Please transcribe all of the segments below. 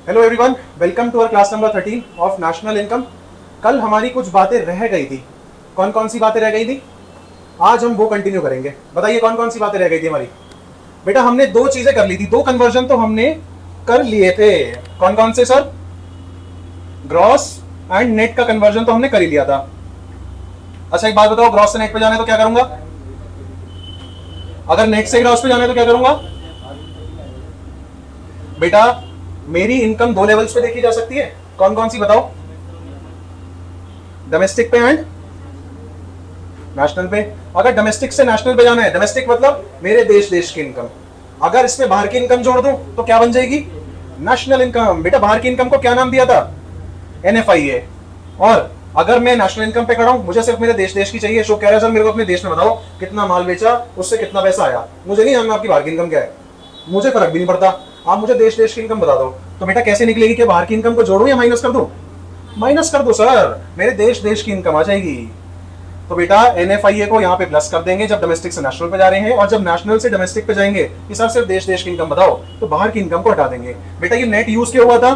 Hello everyone, welcome to our class number 13 of national income. कल हमारी कुछ बातें रह गई थी। कौन कौन सी बातें रह गई थी? आज हम वो कंटिन्यू करेंगे। बताइए कौन कौन सी बातें रह गई थी हमारी। बेटा हमने दो चीजें कर ली थी, दो कन्वर्जन तो हमने कर लिए थे। कौन कौन से सर? ग्रॉस एंड नेट का कन्वर्जन तो हमने कर ही लिया था। अच्छा एक बात बताओ, ग्रॉस से नेट पे जाना है तो क्या करूंगा? अगर नेट से ग्रॉस पे जाना है तो क्या करूंगा? बेटा मेरी इनकम दो लेवल्स पे देखी जा सकती है। कौन कौन सी बताओ? डोमेस्टिक पे एंड नेशनल पे। अगर डोमेस्टिक से नेशनल पे जाना है, डोमेस्टिक मतलब मेरे देश की इनकम, अगर इसमें बाहर की इनकम जोड़ दूं तो क्या बन जाएगी? National income. बेटा बाहर की इनकम को क्या नाम दिया था? NFIA। और अगर मैं नेशनल इनकम पे खड़ा हूं, मुझे सिर्फ मेरे देश की चाहिए। शो कह रहा है सर मेरे को अपने देश में बताओ कितना माल बेचा, उससे कितना पैसा आया। मुझे नहीं जानना आपकी बाहर की इनकम क्या है, मुझे फर्क भी नहीं पड़ता, आप मुझे देश की इनकम बता दो। तो बेटा कैसे निकलेगी कि बाहर की इनकम को जोड़ूं या माइनस कर दूं? माइनस कर दो सर, मेरे देश की इनकम आ जाएगी। तो बेटा NFIA को यहाँ पे प्लस कर देंगे जब डोमेस्टिक से नेशनल पे जा रहे हैं, और जब नेशनल से डोमेस्टिक पे जाएंगे कि सर सिर्फ देश की इनकम बताओ, तो बाहर की इनकम को हटा देंगे। बेटा ये नेट यूज क्यों हुआ था?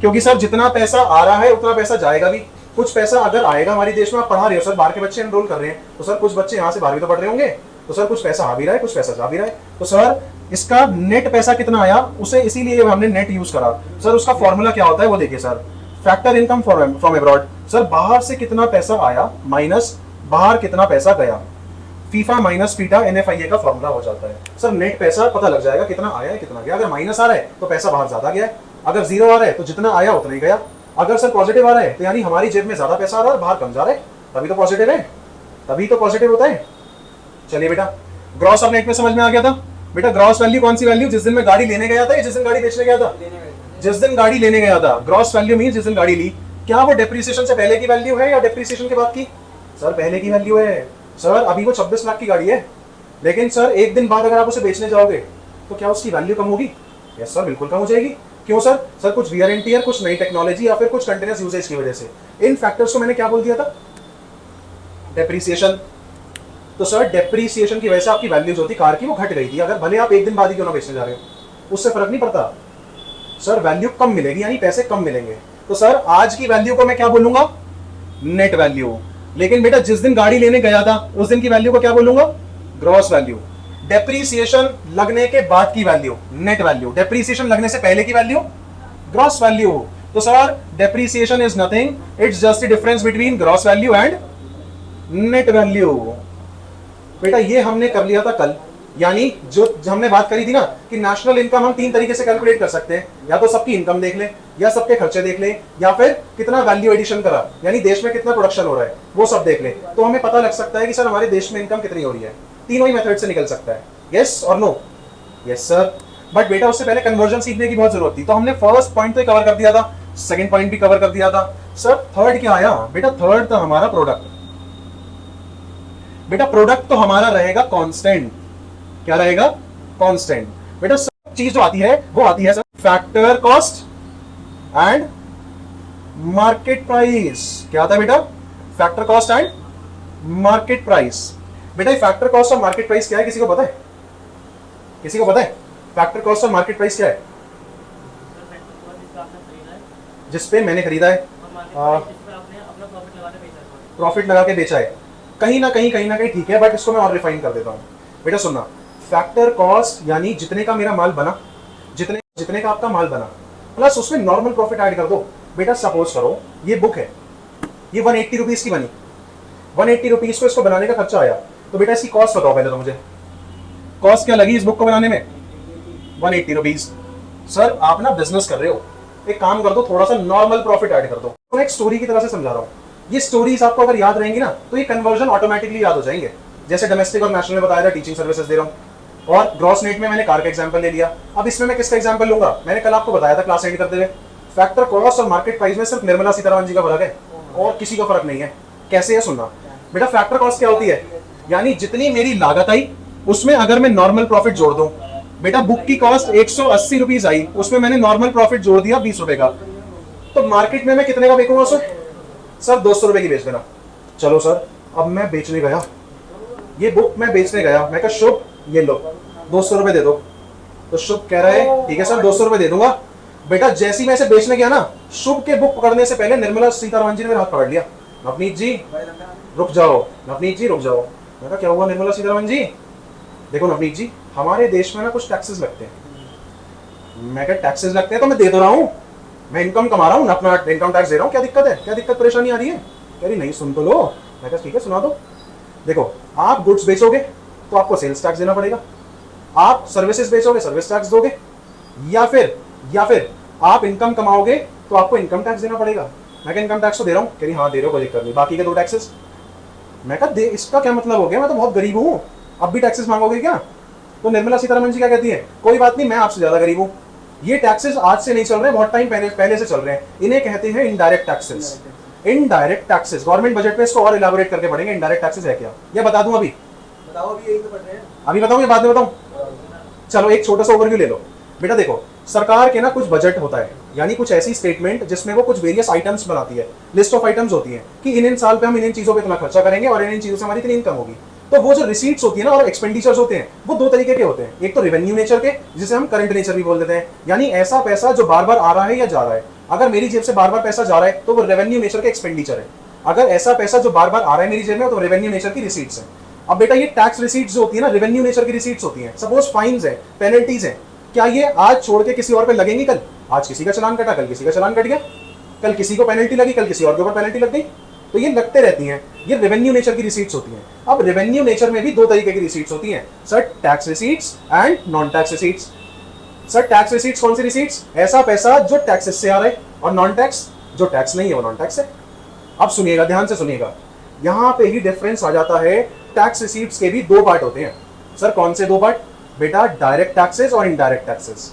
क्योंकि सर जितना पैसा आ रहा है उतना पैसा जाएगा भी। कुछ पैसा अगर आएगा हमारे देश में, आप पढ़ा रहे हो सर, बाहर के बच्चे एनरोल कर रहे हैं, तो सर कुछ बच्चे यहाँ से बाहर भी तो पढ़ रहे होंगे, तो सर कुछ पैसा आ भी रहा है, कुछ पैसा जा भी रहा है। तो सर इसका नेट पैसा कितना आया, उसे इसीलिए हमने नेट यूज करा। सर उसका फॉर्मूला क्या होता है वो देखिए sir, factor income from abroad. Sir बाहर से कितना पैसा आया माइनस बाहर कितना पैसा गया, फीफा माइनस फीटा NFIA का फॉर्मूला हो जाता है। सर नेट पैसा पता लग जाएगा कितना आया है कितना गया। अगर माइनस आ रहा है तो पैसा बाहर ज्यादा गया है, अगर जीरो आ रहा है तो जितना आया उतना ही गया। अगर सर पॉजिटिव आ रहा है तो यानी हमारी जेब में ज्यादा पैसा आ रहा है, बाहर कम जा रहा है, तभी तो पॉजिटिव है, तभी तो पॉजिटिव होता है। चलिए बेटा ग्रॉस और नेट में समझ में आ गया था। बेटा ग्रॉस वैल्यू कौन सी वैल्यू? जिस दिन मैं गाड़ी लेने गया था या जिस दिन गाड़ी बेचने गया था? जिस दिन गाड़ी लेने गया था। ग्रॉस वैल्यू मीन जिस दिन गाड़ी ली। क्या वो डेप्रिसिएशन से पहले की वैल्यू है या डेप्रिसिएशन के बाद की? सर पहले की वैल्यू है। सर अभी वो 26 लाख की गाड़ी है, लेकिन सर एक दिन बाद अगर आप उसे बेचने जाओगे तो क्या उसकी वैल्यू कम होगी? यस सर बिल्कुल कम हो जाएगी। क्यों सर? सर कुछ वियर एंड टियर, कुछ नई टेक्नोलॉजी या फिर कुछ कंटिन्यूअस यूजेज की वजह से। इन फैक्टर्स को मैंने क्या बोल दिया था? डेप्रिसिएशन। तो सर डेप्रिसिएशन की वजह से आपकी वैल्यू जो थी कार की वो घट गई थी, अगर भले आप एक दिन बाद ही क्यों ना बेचने जा रहे हो, उससे फर्क नहीं पड़ता। सर वैल्यू कम मिलेगी यानी पैसे कम मिलेंगे। तो सर आज की वैल्यू को मैं क्या बोलूंगा? Net value. लेकिन बेटा जिस दिन गाड़ी लेने गया था उस दिन की वैल्यू को क्या बोलूंगा? Gross value. डेप्रिसिएशन लगने के बाद की वैल्यू नेट वैल्यू, डेप्रिसिएशन लगने से पहले की वैल्यू ग्रॉस वैल्यू। तो sir depreciation is nothing, it's just the difference between gross value and net value. बेटा ये हमने कर लिया था कल, यानी जो हमने बात करी थी ना कि नेशनल इनकम हम तीन तरीके से कैलकुलेट कर सकते हैं, या तो सबकी इनकम देख ले, या सबके खर्चे देख ले, या फिर कितना वैल्यू एडिशन करा यानी देश में कितना प्रोडक्शन हो रहा है वो सब देख ले, तो हमें पता लग सकता है कि सर हमारे देश में इनकम कितनी हो रही है। तीनों ही मेथड से निकल सकता है। यस और नो? Yes sir. बट बेटा उससे पहले कन्वर्जन सीखने की बहुत जरूरत थी, तो हमने फर्स्ट पॉइंट तो कवर कर दिया था, सेकंड पॉइंट भी कवर कर दिया था। सर थर्ड क्या आया? बेटा थर्ड था हमारा प्रोडक्ट। बेटा प्रोडक्ट तो हमारा रहेगा कांस्टेंट। क्या रहेगा? कांस्टेंट। बेटा सब चीज जो आती है वो आती है sir factor cost and market price. क्या आता है बेटा? Factor cost and market price. बेटा ये फैक्टर कॉस्ट और मार्केट प्राइस क्या है, किसी को पता है? किसी को पता है फैक्टर कॉस्ट और मार्केट प्राइस क्या है? जिसपे मैंने खरीदा है, प्रॉफिट लगा के बेचा है। कहीं ना कहीं ठीक है, बट इसको मैं और रिफाइन कर देता हूं। बेटा सुनना, फैक्टर कॉस्ट यानी जितने का मेरा माल बना, जितने का आपका माल बना, प्लस उसमें नॉर्मल प्रॉफिट ऐड कर दो। बेटा सपोज करो ये बुक है, ये 180 रुपीज की बनी, 180 रुपीज को इसको बनाने का खर्चा आया, तो बेटा इसकी कॉस्ट बताओ पहले तो मुझे। कॉस्ट क्या लगी इस बुक को बनाने में? 180 रुपीज। सर आप ना बिजनेस कर रहे हो, एक काम कर दो, थोड़ा सा नॉर्मल प्रॉफिट ऐड कर दो। तो एक स्टोरी की तरह से समझा रहा हूँ, ये स्टोरीज आपको अगर याद रहेंगी ना तो ये कन्वर्जन ऑटोमेटिकली याद हो जाएंगे। जैसे डोमेस्टिक और नेशनल में बताया था, टीचिंग सर्विसेज दे रहा हूँ, और ग्रॉस नेट में मैंने कार का एग्जांपल ले लिया। अब इसमें मैं किसका एग्जांपल लूंगा? मैंने कल आपको बताया था क्लास एंड करते हुए, फैक्टर कॉस्ट और मार्केट प्राइस में सिर्फ निर्मला सीतारमण जी का फर्क है और किसी का फर्क नहीं है। कैसे है सुनना। बेटा फैक्टर कॉस्ट क्या होती है? यानी जितनी मेरी लागत आई उसमें अगर मैं नॉर्मल प्रॉफिट जोड़ दूं। बेटा बुक की कॉस्ट 180 रुपीज आई, उसमें मैंने नॉर्मल प्रॉफिट जोड़ दिया 20 रुपए का, तो मार्केट में मैं कितने का बेचूंगा उसे? सर 200 रुपए की बेच देना। चलो सर अब मैं बेचने गया, ये बुक मैं बेचने गया, मैं कहा शुभ ये लो 200 रुपए दे दो, तो शुभ कह रहा है ठीक है सर 200 रुपए दे दूंगा। बेटा जैसी मैं इसे बेचने गया ना, शुभ के बुक पकड़ने से पहले निर्मला सीतारमण जी ने मेरा हाथ पकड़ लिया। नवनीत जी रुक जाओ, नवनीत जी रुक जाओ। मैं कहा क्या हुआ निर्मला सीतारमण जी? देखो नवनीत जी, हमारे देश में ना कुछ टैक्सेस लगते हैं। मैं कहा टैक्सेस लगते हैं तो मैं दे तो रहा हूँ, मैं इनकम कमा रहा हूँ, अपना इनकम टैक्स दे रहा हूँ, क्या दिक्कत है, क्या दिक्कत परेशानी आ रही है? कह रही नहीं सुन तो लो। मैं कहा ठीक है सुना दो। देखो आप गुड्स बेचोगे तो आपको सेल्स टैक्स देना पड़ेगा, आप सर्विसेज बेचोगे सर्विस टैक्स दोगे, या फिर आप इनकम कमाओगे तो आपको इनकम टैक्स देना पड़ेगा। मैं कहा इनकम टैक्स तो दे रहा हूँ। कह रही हाँ दे रहे हो, कोई दिक्कत नहीं, बाकी के 2 टैक्सेस। मैं कहा दे, इसका क्या मतलब हो गया, मैं तो बहुत गरीब हूँ, अब भी टैक्सेस मांगोगे क्या? तो निर्मला सीतारमण जी क्या कहती है, कोई बात नहीं मैं आपसे ज्यादा गरीब हूँ, ये टैक्सेस आज से नहीं चल रहे, बहुत टाइम पहले से चल रहे हैं, इन्हें कहते हैं indirect taxes. Indirect taxes government budget में इसको और इलाबोरेट करके पढ़ेंगे, इनडायरेक्ट टैक्सेस है क्या, ये बता दूं अभी? बताओ अभी, यही तो पढ़ रहे हैं। अभी बताऊं या बाद में बताऊं? चलो एक छोटा सा ओवरव्यू ले लो। बेटा देखो सरकार के ना कुछ बजट होता है, यानी कुछ ऐसी स्टेटमेंट जिसमें वो कुछ वेरियस आइटम्स बनाती है, लिस्ट ऑफ आइटम्स होती है कि इन साल पे हम इन चीजों पे इतना खर्चा करेंगे और इन चीजों से हमारी इतनी इनकम होगी। तो वो जो रिसीट्स होती है ना और एक्सपेंडिचर्स होते हैं वो 2 तरीके के होते हैं, एक तो रेवेन्यू नेचर के जिसे हम करंट नेचर भी बोल देते हैं, यानी ऐसा पैसा जो बार बार आ रहा है या जा रहा है। अगर मेरी जेब से बार बार पैसा जा रहा है तो वो रेवेन्यू नेचर के एक्सपेंडिचर है, अगर ऐसा पैसा जो बार बार आ रहा है मेरी जेब में तो रेवेन्यू नेचर की रिसीट्स है। अब बेटा ये टैक्स रिसीट्स जो होती है ना रेवेन्यू नेचर की रिसीट्स होती हैं, सपोज फाइन्स है, पेनल्टीज है, क्या ये आज छोड़ के किसी और पे लगेंगी? कल आज किसी का चालान कटा, कल किसी का चालान कट गया, कल किसी को पेनल्टी लगी, कल किसी और के ऊपर पेनल्टी लग गई, तो ये लगते रहती हैं, ये रेवेन्यू नेचर की रिसीट्स होती हैं। अब रेवेन्यू नेचर में भी 2 तरीके की रिसीट्स होती हैं, sir tax receipts and non tax receipts. Sir tax receipts कौन सी रिसीट्स? ऐसा पैसा जो टैक्सेस से आ रहा है, और नॉन टैक्स जो टैक्स नहीं है वो नॉन टैक्स है। अब सुनिएगा ध्यान से सुनिएगा, यहां पे ही डिफरेंस आ जाता है। टैक्स रिसीट्स के भी 2 पार्ट होते हैं। सर कौन से 2 पार्ट? बेटा डायरेक्ट टैक्सेस और इनडायरेक्ट टैक्सेस।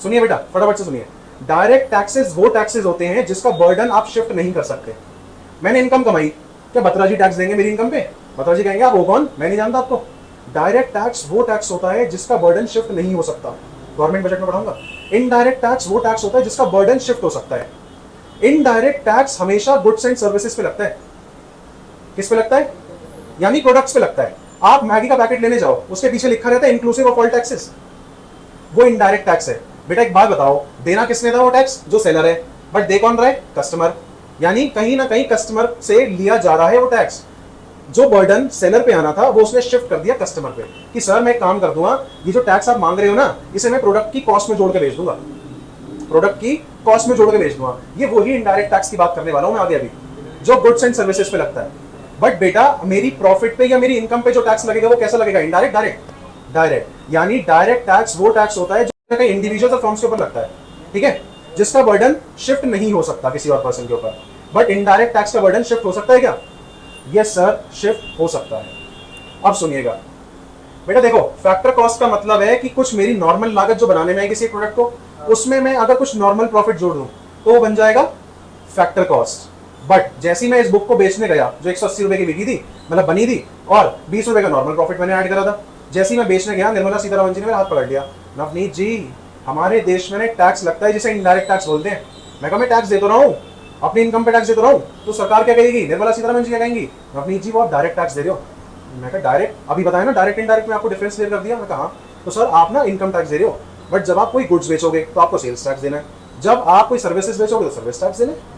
सुनिए बेटा फटाफट से सुनिए। डायरेक्ट टैक्सेस वो टैक्सेस होते हैं जिसका बर्डन आप शिफ्ट नहीं कर सकते। मैंने इनकम कमाई, क्या बत्रा जी टैक्स देंगे मेरी इनकम पे? बत्रा जी कहेंगे आप हो कौन, मैं नहीं जानता आपको। डायरेक्ट टैक्स वो टैक्स होता है जिसका बर्डन शिफ्ट नहीं हो सकता, गवर्नमेंट बजट में पढ़ाऊंगा। इनडायरेक्ट टैक्स वो टैक्स होता है जिसका बर्डन शिफ्ट हो सकता है। इनडायरेक्ट टैक्स हमेशा गुड्स एंड सर्विसेज पे लगता है। किस पे लगता है? यानी प्रोडक्ट्स पे लगता है। आप मैगी का पैकेट लेने जाओ, उसके पीछे लिखा रहता है इंक्लूसिव ऑफ ऑल टैक्सेस, वो इनडायरेक्ट टैक्स है। बेटा एक बात बताओ, देना किसने था वो टैक्स? जो सेलर है, बट दे कौन रहा है? कस्टमर। यानी कहीं ना कहीं कस्टमर से लिया जा रहा है वो टैक्स। जो बर्डन सेलर पे आना था वो उसने शिफ्ट कर दिया कस्टमर पे, कि सर मैं एक काम कर दूंगा, ये जो टैक्स आप मांग रहे हो ना इसे मैं प्रोडक्ट की कॉस्ट में जोड़ के बेच दूंगा, प्रोडक्ट की कॉस्ट में जोड़ के बेच दूंगा। ये वही इनडायरेक्ट टैक्स की बात करने वाला हूं मैं आगे अभी, जो गुड्स एंड सर्विसेज पे लगता है। बट बेटा मेरी प्रॉफिट पे या मेरी इनकम पे जो टैक्स लगेगा वो कैसा लगेगा? Indirect, direct. डायरेक्ट यानी डायरेक्ट टैक्स वो टैक्स होता है जो इंडिविजुअल और फर्म्स के ऊपर लगता है, ठीक है, जिसका बर्डन शिफ्ट नहीं हो सकता किसी और पर्सन के ऊपर। बट इनडायरेक्ट टैक्स का बर्डन शिफ्ट हो सकता है क्या? यस सर, शिफ्ट हो सकता है। अब सुनिएगा बेटा, देखो फैक्टर कॉस्ट का मतलब है कि कुछ मेरी नॉर्मल लागत जो बनाने में है किसी प्रोडक्ट को, उसमें मैं अगर कुछ नॉर्मल प्रॉफिट जोड़ दूं तो वो बन जाएगा फैक्टर कॉस्ट। बट जैसी मैं इस बुक को बेचने गया जो 180 रुपए की बिकी थी, मतलब बनी थी, और 20 रुपए का नॉर्मल प्रॉफिट मैंने ऐड करा था, जैसी मैं बेचने गया निर्मला सीतारमण जी ने मेरा हाथ पकड़ लिया, नवनीत जी हमारे देश में टैक्स लगता है जिसे इनडायरेक्ट टैक्स बोलते हैं। मैं कहा मैं टैक्स दे तो रहा हूँ, अपनी इनकम पे टैक्स दे तो रहा हूँ, तो सरकार क्या कहेगी? निर्मला सीतारमण जी क्या कहेंगी? नवनीत जी वो आप डायरेक्ट टैक्स दे रहे हो। मैं कहा डायरेक्ट, अभी बताया ना डायरेक्ट इनडायरेक्ट में आपको डिफरेंस क्लियर कर दिया। मैं कहा तो सर आप ना इनकम टैक्स दे रहे हो, बट जब आप कोई गुड्स बेचोगे तो आपको सेल्स टैक्स देना है, जब आप कोई सर्विसेज बेचोगे तो सर्विस टैक्स देना है।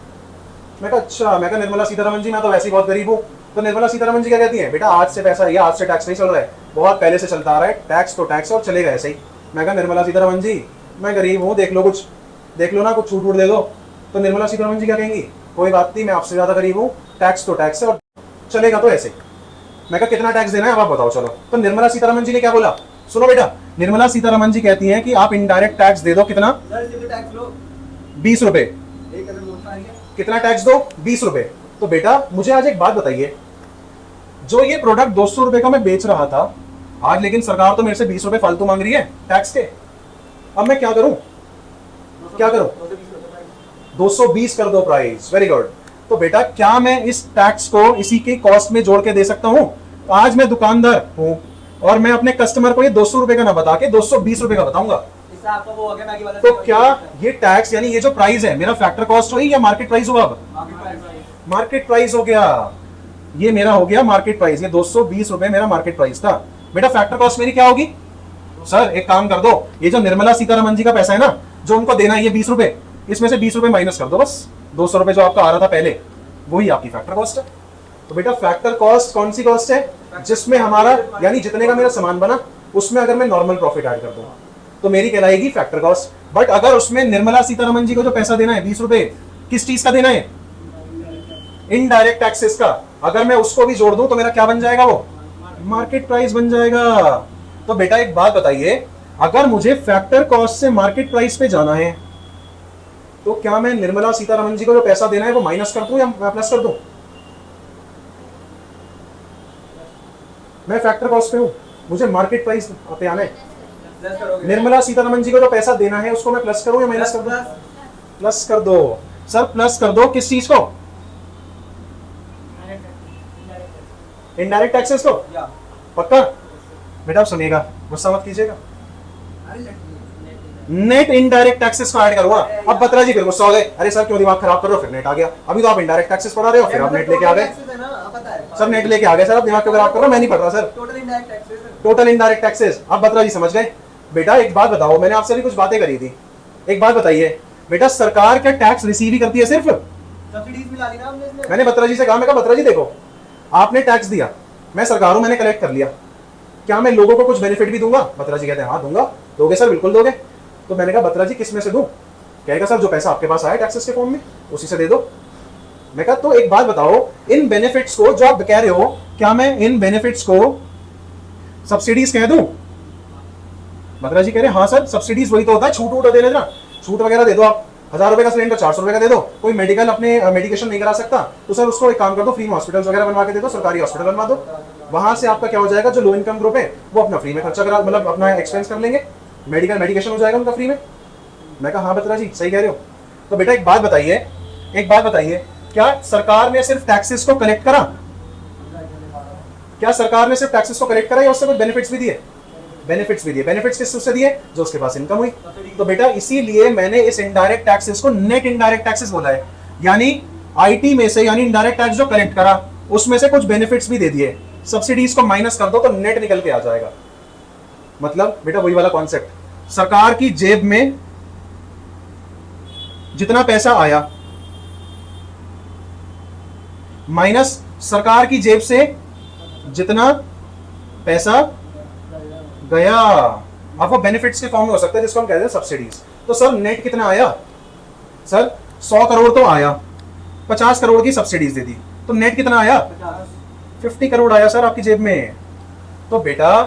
मैं कहा अच्छा, मैं कहा निर्मला सीतारमण जी मैं तो वैसे ही बहुत गरीब हूँ। तो निर्मला सीतारमण जी क्या कहती है? बेटा आज से पैसा या आज से टैक्स नहीं चल रहा है, बहुत पहले से चलता आ रहा है, टैक्स तो टैक्स और चलेगा ऐसे ही। मैं कहा निर्मला सीतारमण जी मैं गरीब हूँ, देख लो कुछ, देख लो ना कुछ छूट वूट दे दो। तो निर्मला सीतारमण जी क्या कहेंगी? कोई बात नहीं, मैं आपसे ज्यादा गरीब हूँ, टैक्स तो टैक्स है और चलेगा तो ऐसे। मैं कहा कितना टैक्स देना है अब आप बताओ। चलो, तो निर्मला सीतारमण जी ने क्या बोला? सुनो बेटा, निर्मला सीतारमण जी कहती हैं कि आप इनडायरेक्ट टैक्स दे दो, कितना? 20 रुपए। कितना टैक्स दो? 20 रुपए। तो बेटा मुझे आज एक बात बताइए, जो ये प्रोडक्ट 200 रुपए का मैं बेच रहा था आज, लेकिन सरकार तो मेरे से 20 रुपए फालतू मांग रही है टैक्स के, अब मैं क्या करूं? क्या करूं? 220 कर दो प्राइस, वेरी गुड। तो बेटा क्या मैं इस टैक्स को इसी के कॉस्ट में जोड़ के दे सकता हूं? आज मैं दुकानदार हूं और मैं अपने कस्टमर को ये 200 रुपए का ना बता के 220 रुपए का बताऊंगा, तो क्या ये टैक्स यानी ये जो प्राइस है मेरा फैक्टर कॉस्ट हुई या मार्केट प्राइस हुआ? अब मार्केट प्राइस हो गया, ये मेरा हो गया मार्केट प्राइस, ये 220 रुपए मेरा मार्केट प्राइस था। बेटा फैक्टर कॉस्ट मेरी क्या होगी? सर एक काम कर दो, ये जो निर्मला सीतारमण जी का पैसा है ना जो उनको देना है ये 20 रुपए, इसमें से 20 रुपए माइनस कर दो, बस 200 रुपए जो आपका आ रहा था पहले, वही आपकी फैक्टर कॉस्ट है। तो बेटा फैक्टर कॉस्ट कौन सी कॉस्ट है? जिसमें हमारा यानी जितने का मेरा सामान बना उसमें अगर मैं नॉर्मल प्रॉफिट ऐड कर दूं तो मेरी कहलाएगी फैक्टर कॉस्ट। बट अगर उसमें निर्मला सीतारमन जी को जो पैसा देना है 20 रुपए, किस चीज का देना है? इनडायरेक्ट टैक्सेस का। अगर मैं उसको भी जोड़ दूं तो मेरा क्या बन जाएगा? वो मार्केट प्राइस बन जाएगा। तो बेटा एक बात बताइए, अगर मुझे फैक्टर कॉस्ट से मार्केट प्राइस पे जाना है तो क्या मैं निर्मला सीतारमन जी को जो पैसा देना है वो माइनस कर दूं या प्लस कर दूं? मैं फैक्टर कॉस्ट पे हूं, मुझे मार्केट प्राइस पे आना है। प्लस करोगे। निर्मला सीतारमन जी को जो पैसा देना है उसको मैं प्लस करूं या माइनस कर दूं? प्लस कर दो सर, प्लस कर दो। किस चीज को? इनडायरेक्ट टैक्सेस को। या पक्का? बेटा आप सुनिएगा, गुस्सा मत कीजिएगा। अरे नेट इनडायरेक्ट टैक्सेस को ऐड करूंगा। अब बत्रा जी फिर गुस्सा हो गए, अरे सर क्यों दिमाग खराब कर रहे हो, फिर नेट आ गया। अभी तो आप इनडायरेक्ट टैक्सेस पढ़ा रहे हो, फिर आप नेट लेके आ गए। सर नेट लेके आ गए सर, आप दिमाग क्यों खराब कर रहे हो? मैं नहीं पढ़ रहा sir. Total indirect taxes. Total indirect taxes. अब बत्रा जी समझ गए। बेटा एक बात बताओ, मैंने आपसे भी कुछ बातें करी थी, एक बात बताइए बेटा, सरकार क्या टैक्स रिसीव ही करती है सिर्फ? सब्सिडीज मिला दी ना हमने इसमें। मैंने बत्रा जी से कहा, मैं कहा बत्रा जी देखो, आपने टैक्स दिया, मैं सरकार हूं, मैंने कलेक्ट कर लिया, क्या मैं लोगों को कुछ बेनिफिट भी दूंगा? बत्रा जी कहते हैं हाँ दूंगा। दोगे सर? बिल्कुल दोगे। तो मैंने कहा बत्रा जी किस में से दूं? कहेगा सर जो पैसा आपके पास आया टैक्सेस के फॉर्म में उसी से दे दो। मैं कहा तो एक बात बताओ, इन बेनिफिट्स को जो आप कह रहे हो, क्या मैं इन बेनिफिट्स को सब्सिडीज कह दूं? बत्रा जी कह रहे हैं हाँ सर, सब्सिडीज वही तो होता है, छूट वूट दे देना, छूट वगैरह दे दो। आप 1000 रुपए का सिलेंडर 400 रुपए का दे दो। कोई मेडिकल अपने मेडिकेशन नहीं करा सकता तो सर उसको एक काम कर दो, फ्री में हॉस्पिटल्स वगैरह बनवा के दे दो, सरकारी हॉस्पिटल बनवा दो। वहां से आपका क्या हो जाएगा, जो लो इनकम ग्रुप है वो अपना फ्री में खर्चा करा, मतलब अपना एक्सपेंस कर लेंगे, मेडिकेशन हो जाएगा उनका फ्री में। मैं कहा हाँ बत्रा जी सही कह रहे हो। तो बेटा एक बात बताइए, क्या सरकार ने सिर्फ टैक्सेस को कलेक्ट करा? क्या सरकार ने सिर्फ टैक्सेस को कलेक्ट करा या उससे कुछ बेनिफिट्स भी दिए? बेनिफिट्स भी दिए। बेनिफिट्स किस उससे दिए? जो उसके पास इनकम हुई। तो बेटा इसीलिए मैंने इस इनडायरेक्ट टैक्सेस को नेट इनडायरेक्ट टैक्सेस बोला है, यानी आईटी में से, यानी इनडायरेक्ट टैक्स जो कलेक्ट करा उसमें से कुछ बेनिफिट्स भी दे दिए, सब्सिडीज को माइनस कर दो तो नेट निकल के आ जाएगा। मतलब बेटा वही वाला कॉन्सेप्ट, सरकार की जेब में जितना पैसा आया माइनस सरकार की जेब से जितना पैसा गया। अब वो बेनिफिट्स के फॉर्म में हो सकता है जिसको हम कहते हैं सब्सिडीज। तो सर नेट कितना आया? सर 100 करोड़ तो आया, 50 करोड़ की सब्सिडीज दे दी, तो नेट कितना आया? 50 करोड़ आया सर आपकी जेब में। तो बेटा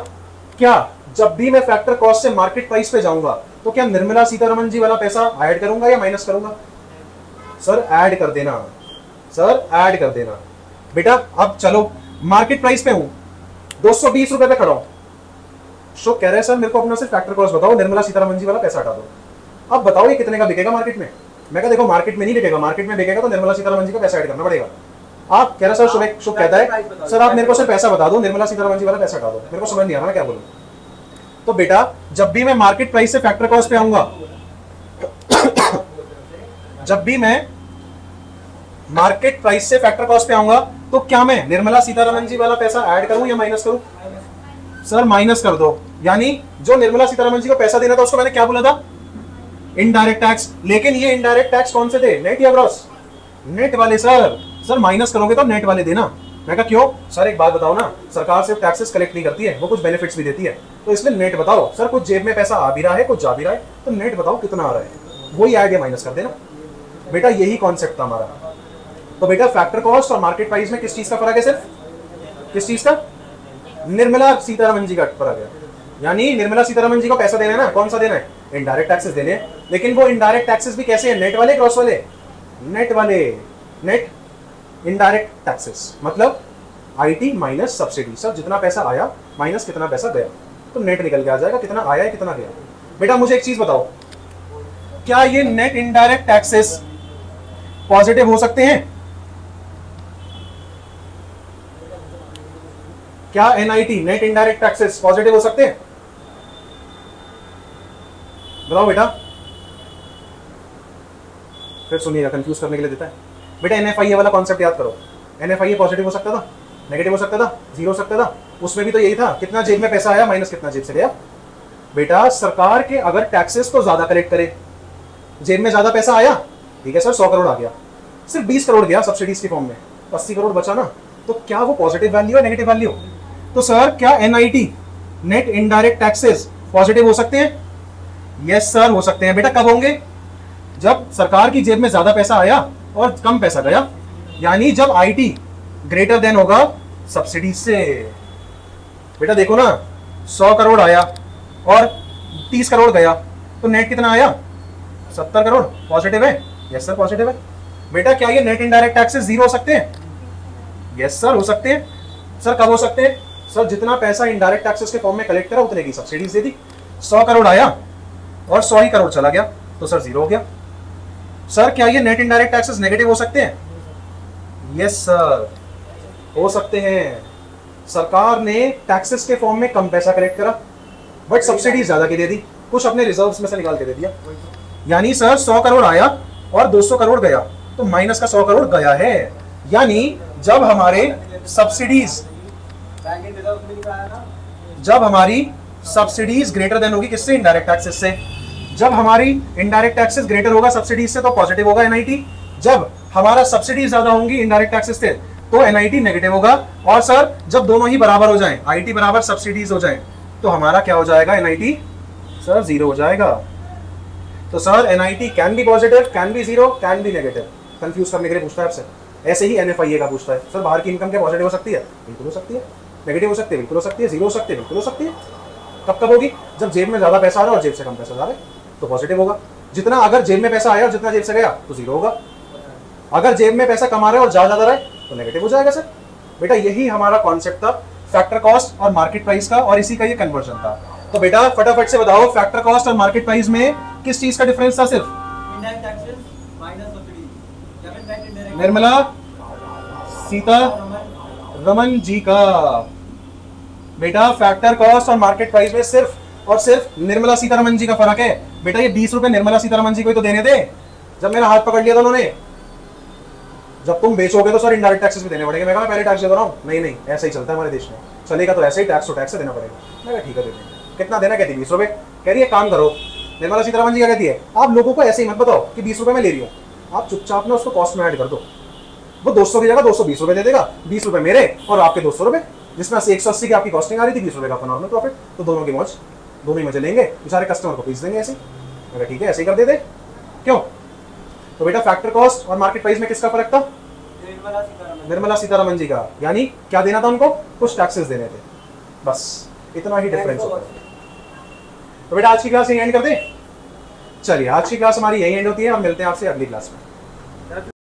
क्या जब भी मैं फैक्टर कॉस्ट से मार्केट प्राइस पे जाऊंगा तो क्या निर्मला सीतारमन जी वाला पैसा ऐड करूंगा या माइनस करूंगा? सर ऐड कर देना, सर ऐड कर देना। बेटा अब चलो मार्केट प्राइस पे हूं, 220 रुपए पे खड़ा हूं, शो कह रहे हैं सर मेरे को अपना सिर्फ फैक्टर कॉस्ट बताओ, निर्मला सीतारमन जी वाला पैसा हटा दो। अब बताओ ये कितने का बिकेगा मार्केट में? मैं कहा देखो मार्केट में नहीं बिकेगा, मार्केट में बिकेगा तो निर्मला सीतारमन जी का पैसा ऐड करना पड़ेगा। आप कह रहे सर शुभ कहता है सर आप मेरे को सिर्फ पैसा बता दो, निर्मला सीतारमन जी वाला पैसा हटा दो। मेरे को समझ नहीं आ रहा मैं क्या बोलूं। तो बेटा जब भी मैं मार्केट प्राइस से फैक्टर कॉस्ट पे आऊंगा, जब भी मैं मार्केट प्राइस से फैक्टर कॉस्ट पे आऊंगा तो क्या मैं निर्मला सीतारमन जी वाला पैसा ऐड करूं या माइनस करूं? सर माइनस कर दो। यानी जो निर्मला सीतारमन जी को पैसा देना था उसको मैंने क्या बोला था? Indirect tax. लेकिन ये इनडायरेक्ट टैक्स कौन से थे? नेट या ग्रॉस? नेट वाले सर। सर माइनस करोगे तो नेट वाले देना। मैं कहा क्यों? सर एक बात बताओ ना, सरकार सिर्फ टैक्सेस कलेक्ट नहीं करती है, वो कुछ बेनिफिट्स भी देती है, तो इसलिए नेट बताओ। सर कुछ जेब में पैसा आ भी रहा है, कुछ जा भी रहा है, तो नेट बताओ कितना आ रहा है, वही ऐड या माइनस कर देना। बेटा यही कॉन्सेप्ट था हमारा। तो बेटा फैक्टर कॉस्ट और मार्केट प्राइस में किस चीज का फर्क है? सिर्फ किस चीज का? निर्मला सीतारमन जी का फर्क है। यानी निर्मला सीतारमन जी को पैसा देना है ना, कौन सा देना है? इनडायरेक्ट टैक्सेस देने हैं। लेकिन वो इनडायरेक्ट टैक्सेस भी कैसे हैं? नेट वाले ग्रॉस वाले? नेट वाले। नेट इनडायरेक्ट टैक्सेस मतलब आईटी माइनस सब्सिडी। सर जितना पैसा आया माइनस कितना पैसा गया, तो नेट निकल के आ जाएगा कितना आया है कितना गया। बेटा मुझे एक चीज बताओ, क्या ये नेट इनडायरेक्ट टैक्सेस पॉजिटिव हो सकते हैं? क्या NIT net indirect taxes positive हो सकते हैं? बताओ बेटा। फिर सुनिएगा, कंफ्यूज करने के लिए देता है। बेटा एनएफआईए वाला कॉन्सेप्ट याद करो। एनएफआईए पॉजिटिव हो सकता था, नेगेटिव हो सकता था, जीरो हो सकता था। उसमें भी तो यही था, कितना जेब में पैसा आया माइनस कितना जेब से गया। बेटा सरकार के अगर टैक्सेस तो ज्यादा कलेक्ट करे जेब में ज्यादा पैसा आया, ठीक है सर 100 करोड़ आ गया, सिर्फ 20 करोड़ गया सब्सिडीज के फॉर्म में, 80 करोड़ बचा ना, तो क्या वो पॉजिटिव वैल्यू है नेगेटिव वैल्यू? तो सर क्या NIT net indirect taxes positive हो सकते हैं? यस सर हो सकते हैं। बेटा कब होंगे? जब सरकार की जेब में ज्यादा पैसा आया और कम पैसा गया, यानी जब आईटी ग्रेटर देन होगा सब्सिडी से। बेटा देखो ना, 100 करोड़ आया और 30 करोड़ गया, तो नेट कितना आया? 70 करोड़। पॉजिटिव है? यस सर पॉजिटिव है। बेटा क्या ये नेट इनडायरेक्ट टैक्सेस जीरो हो सकते हैं? यस सर हो सकते हैं। सर कब हो सकते हैं? सर जितना पैसा इनडायरेक्ट टैक्सेस के फॉर्म में कलेक्ट करा उतने की सब्सिडीज दे दी। 100 करोड़ आया और 100 ही करोड़ चला गया, तो सर जीरो हो गया। सर क्या ये नेट इनडायरेक्ट टैक्सेस नेगेटिव हो सकते हैं? यस सर हो सकते हैं। सरकार ने टैक्सेस के फॉर्म में कम पैसा कलेक्ट करा बट सब्सिडी ज्यादा की दे दी, कुछ अपने रिजर्व्स में से निकाल के दे दिया। यानी सर 100 करोड़ आया और 200 करोड़ गया, तो माइनस का 100 करोड़ गया है। यानी जब हमारे सब्सिडीज बैंक इन रिजर्व में लिखा है ना, जब हमारी सब्सिडीज ग्रेटर देन होगी किससे? इनडायरेक्ट टैक्सेस से। जब हमारी इनडायरेक्ट टैक्सेस ग्रेटर होगा सब्सिडीज से, तो पॉजिटिव होगा एनआईटी। जब हमारा सब्सिडीज ज्यादा होंगी इनडायरेक्ट टैक्सेस से, तो एनआईटी नेगेटिव होगा। और सर जब दोनों ही बराबर हो जाएं, आईटी बराबर सब्सिडीज हो जाएं, तो हमारा क्या हो जाएगा? एनआईटी सर जीरो हो जाएगा। तो sir NIT can be positive, can be zero, can be negative. Confuse करने के लिए पूछता है आपसे। ऐसे ही एनएफआईए का पूछता है, सर बाहर की इनकम क्या पॉजिटिव हो सकती है? बिल्कुल हो सकती है। नेगेटिव हो सकती है? बिल्कुल हो सकती है। जीरो हो सकती है? बिल्कुल हो सकती है। कब कब होगी? जब जेब में ज्यादा पैसा आ रहा है और जेब से कम पैसा जा रहा है, तो पॉजिटिव होगा। जितना अगर जेब में पैसा आया और जितना जेब से गया, तो जीरो होगा। अगर जेब में पैसा कमा रहा है और ज्यादा रहा है, तो नेगेटिव हो जाएगा सर। बेटा यही हमारा कॉन्सेप्ट था फैक्टर कॉस्ट और मार्केट प्राइस का, और इसी का ये कन्वर्जन था। तो बेटा फटाफट से बताओ, फैक्टर कॉस्ट और मार्केट प्राइस में किस चीज का डिफरेंस था? सिर्फ इनडायरेक्ट टैक्सेस माइनस सब्सिडी या फिर नेट इनडायरेक्ट निर्मला सीतारमन जी का। बेटा फैक्टर कॉस्ट और मार्केट प्राइस में सिर्फ और सिर्फ निर्मला सीतारमन जी का फर्क है। बेटा ये 20 रुपए निर्मला सीतारमन जी को ही तो देने थे जब मेरा हाथ पकड़ लिया था उन्होंने। जब तुम बेचोगे तो सर इनडायरेक्ट टैक्सेस भी देने पड़ेंगे। मैं कहा पहले टैक्स दे रहा हूँ, नहीं नहीं ऐसा ही चलता है हमारे देश में, चलेगा तो ऐसे ही टैक्स तो टैक्स देना पड़ेगा। मैं कहा ठीक है दे देंगे। कितना देना? कहती 20 रुपए। कह रही है काम करो, निर्मला सीतारमन जी क्या कहती है, आप लोगों को ऐसे ही मत बताओ कि 20 रुपए में ले रही हूँ, आप चुपचाप ना उसको कॉस्ट में ऐड कर दो। वो 200 की जगह 220 रुपए दे देगा, 20 रुपए मेरे और आपके 200 रुपए, जिसमें से 180 की आपकी कॉस्टिंग आ रही थी, 20 रुपए का आपका नॉर्मल प्रॉफिट। तो दोनों की मौज, दोनों ही मजे लेंगे, बेचारे कस्टमर को पीस देंगे ऐसे। मैं ठीक है ऐसे ही कर देते। क्यों? तो बेटा फैक्टर कॉस्ट और मार्केट प्राइस में किसका फर्क था? निर्मला सीतारमन जी का। यानी क्या देना था उनको? कुछ टैक्सेस देने थे, बस इतना ही डिफरेंस होता है। तो बेटा आज की क्लास यही एंड कर दे। चलिए आज की क्लास हमारी यही एंड होती है, हम मिलते हैं आपसे अगली क्लास में।